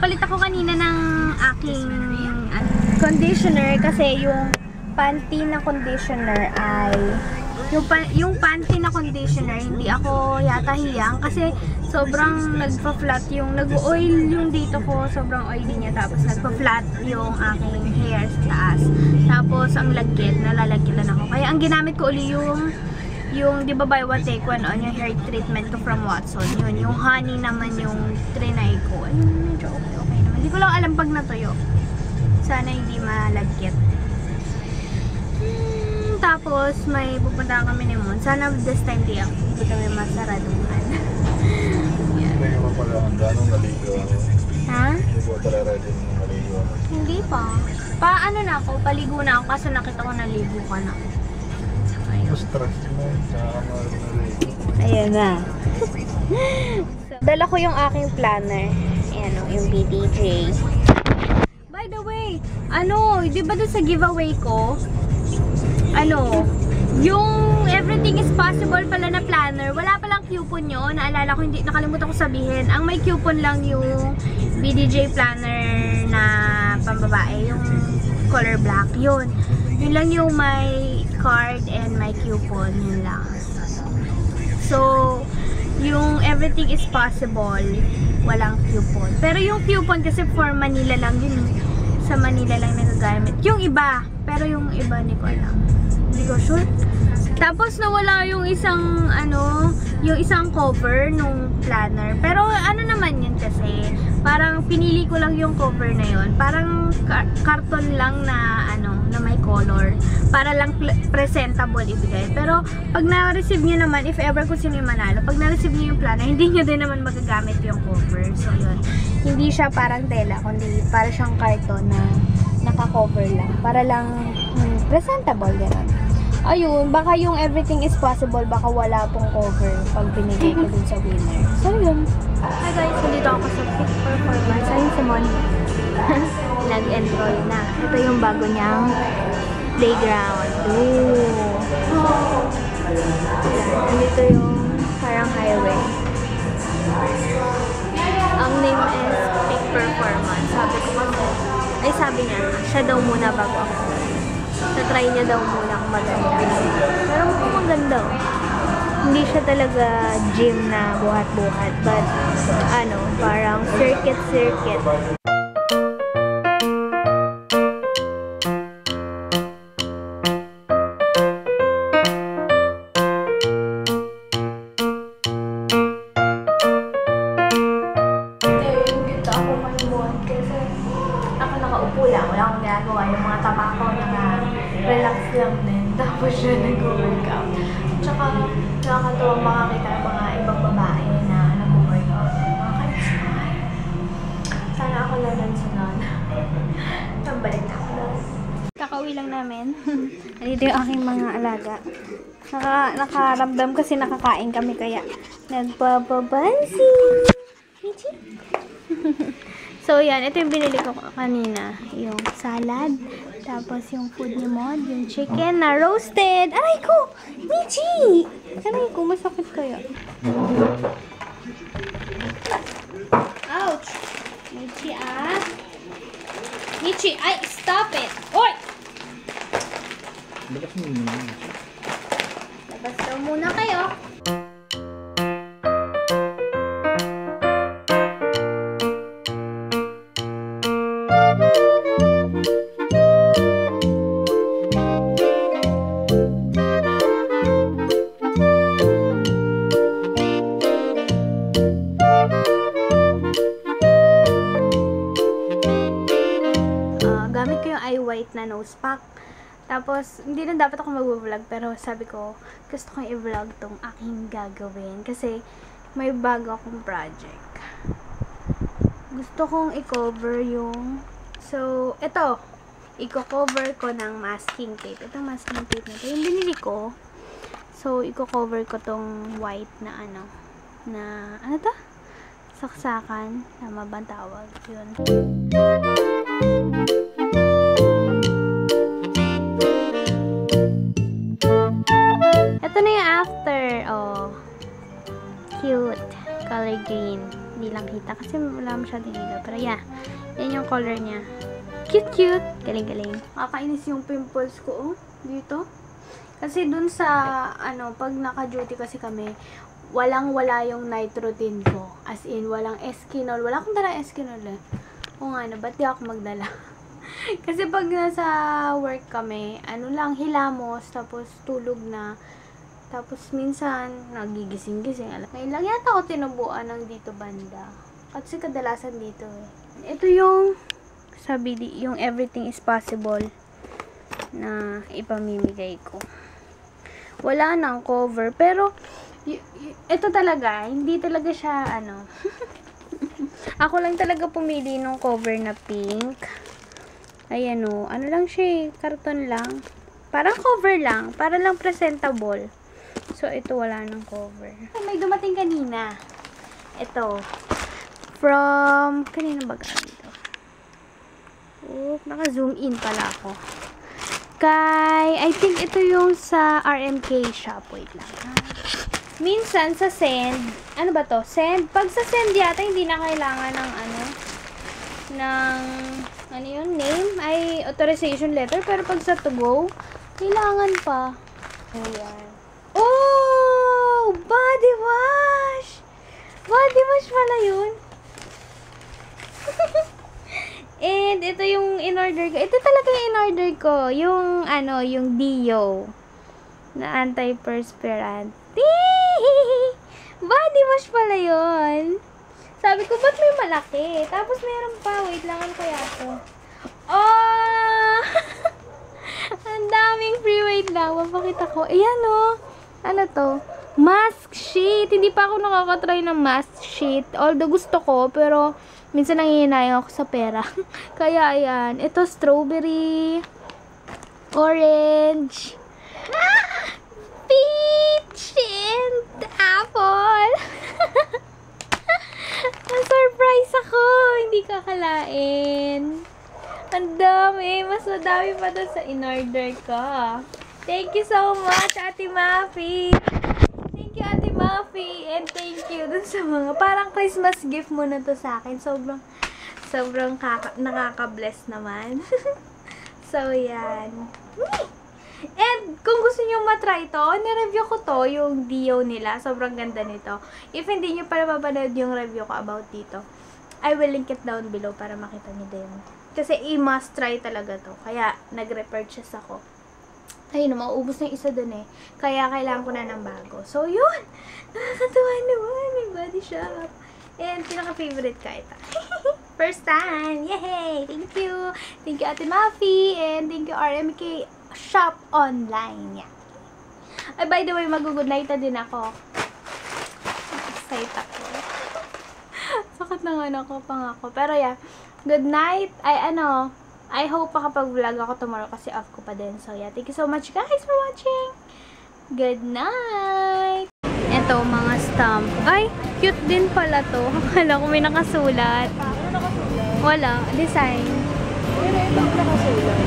Nagpalit ako kanina ng aking conditioner kasi yung panty na conditioner ay yung panty na conditioner hindi ako yata hiyang kasi sobrang nagpa-flat yung nag-oil yung dito ko, sobrang oily niya tapos nagpa-flat yung aking hair sa taas. Tapos ang lagkit, nalalagkitan ako. Kaya ang ginamit ko uli yung di ba buy one take one on yung hair treatment ko from Watson. Yung honey naman yung trinay ko. Ayun, medyo okay naman. Hindi ko lang alam pag natuyo. Sana hindi malagkit. Tapos may pupunta kami ni Mon. Sana this time di ako. Hindi kami masaraduhan. Hindi ka pa pala handa nung naligo. Ha? Hindi ko pala ready nung naligo. Hindi pa. Paano na ako? Paligo na ako kasi nakita ko naligo ka na. Stress mo. Ayan na. So, dala ko yung aking planner. Ayan o, yung BDJ. By the way, di ba doon sa giveaway ko? Yung everything is possible pala na planner, wala palang coupon yun. Naalala ko, nakalimutan ko sabihin. Ang may coupon lang yung BDJ planner na pambabae, yung color black. Yun lang yung may card and may coupon, yun lang. So, yung everything is possible, walang coupon. Pero yung coupon kasi for Manila lang yun. Sa Manila lang nagagamit. Yung iba, pero yung iba hindi ko alam. Hindi ko sure. Tapos nawala yung isang yung isang cover nung planner. Pero naman yun kasi, parang pinili ko lang yung cover na yun. Parang karton lang na na may color. Para lang presentable ibigay. Pero pag na-receive niyo naman, if ever kung sino yung manalo, pag na-receive niyo yung planner, hindi niyo din naman magagamit yung cover. So yun. Hindi siya parang tela, kundi para siyang karton na naka-cover lang. Para lang presentable gano'n. Ayun, baka yung everything is possible, baka wala pong cover pag binigay ko dun sa winner. So, yun. Hi guys, nandito ako sa Peak Performance. Ayun si Mon. Nag-enroll na. Ito yung bago niyang playground. Ooh. Nandito yung parang highway. Ang name is Peak Performance. Sabi ko kasi, sabi niya, siya daw muna bago ako. Try niya daw muna kung maganda. Pero mukhang maganda. Hindi siya talaga gym na buhat-buhat. But, parang circuit-circuit. Nakaupo lang, wala akong ginagawa. Yung mga tapa ko relax lang din. Tapos siya nag-workout. Tsaka nakakatuwang makakita ng mga ibang babae na nag-workout. Mga kayo-smile. Sana ako lang lang sunod. Nabalik na ako lang. Kakauwi lang namin. Nandito yung aking mga alaga. Nakaramdam kasi nakakain kami kaya nagbababansi. Michi? So, yan. Ito yung binili ko kanina. Yung salad. Tapos, yung food ni Mod. Yung chicken na roasted. Aray ko! Michi! Aray ko, masakit kaya. Ouch! Michi, Michi, stop it! Oy! Labas daw muna kayo. Gamit ko yung eye white na nose pack. Tapos, hindi na dapat ako mag-vlog, pero sabi ko, gusto kong i-vlog tong aking gagawin. Kasi, may bago akong project. Gusto kong i-cover yung... So, ito. I-cover ko ng masking tape. Itong masking tape na ito. Yung binili ko. So, i-cover ko tong white na ano to? Saksakan. Tama ba ang tawag? Yun. Ito na yung after. Oh. Cute. Color green. Hindi lang kita kasi wala masyadong ilaw. Pero yeah, yan yung color niya. Cute. Galing. Kakainis yung pimples ko, dito. Kasi dun sa, pag naka-duty kasi kami, walang-wala yung night routine ko. As in, walang Eskinol. Wala akong dala Eskinol eh. O nga na, ba't di ako magdala? Kasi pag nasa work kami, lang, hilamos, tapos tulog na. Tapos minsan, nagigising-gising. Ngayon lang yata ako tinubuan ng dito banda. Kasi kadalasan dito eh. Ito yung, yung everything is possible na ipamimigay ko. Wala nang cover, pero ito talaga, hindi talaga siya, ako lang talaga pumili ng cover na pink. Ayan o, ano lang siya, karton lang. Parang cover lang, para lang presentable. So, ito wala nang cover. May dumating kanina. Ito. From, kanina ba dito? Oh, naka-zoom in pala ako. I think ito yung sa RMK shop. Wait lang. Minsan sa send, ano ba to? Send. Pag sa send yata, hindi na kailangan ng name? Ay, authorization letter. Pero pag sa to go, kailangan pa. Ayan. Oh! Body wash! Body wash pala yun. And ito yung in-order ko. Ito talaga yung in-order ko. Yung, yung Dio. Na antiperspirant. Body wash pala yun. Sabi ko, ba't may malaki? Tapos meron pa. Wait lang, ano kaya to? Oh! Ang daming free. Wait lang. Mapakita ko. Ayan o. Ano to? Mask sheet. Hindi pa ako nakakatry ng mask sheet. Although gusto ko, pero minsan nangihinayang ako sa pera. Kaya ayan. Ito strawberry, orange, peach, and apple. Na-surprise ako. Hindi kakalain. Ang dami. Mas madami pa doon sa in-order ko. Thank you so much, Ate Mafi. Thank you, Ate Mafi. And thank you dun sa mga, parang Christmas gift mo na to sa akin. Sobrang nakaka-bless naman. So, yan. And, kung gusto nyo matry to, ni-review ko to, yung Dio nila. Sobrang ganda nito. If hindi nyo pa mapapanood yung review ko about dito, I will link it down below para makita nyo din. Kasi, i-must try talaga to. Kaya, nag-repurchase ako. Ayun, mauubos na yung isa dun eh. Kaya, kailangan ko na ng bago. So, yun! Nakakatuwa naman. May body shop. And, pinaka-favorite ka ito. First time! Yay! Thank you! Thank you, Ate Mafi! And thank you, RMK Shop Online. Yeah. Ay, by the way, mag-good night na din ako. Excited ako. Sakit na nga ako, pangako. Pero yeah, good night. I hope makapag-vlog ako tomorrow kasi off ko pa din. So yeah, thank you so much guys for watching. Good night! Ito, mga stamp. Ay, cute din pala to. Akala ko may nakasulat. Ano nakasulat? Wala, design. Pero ito ang nakasulat.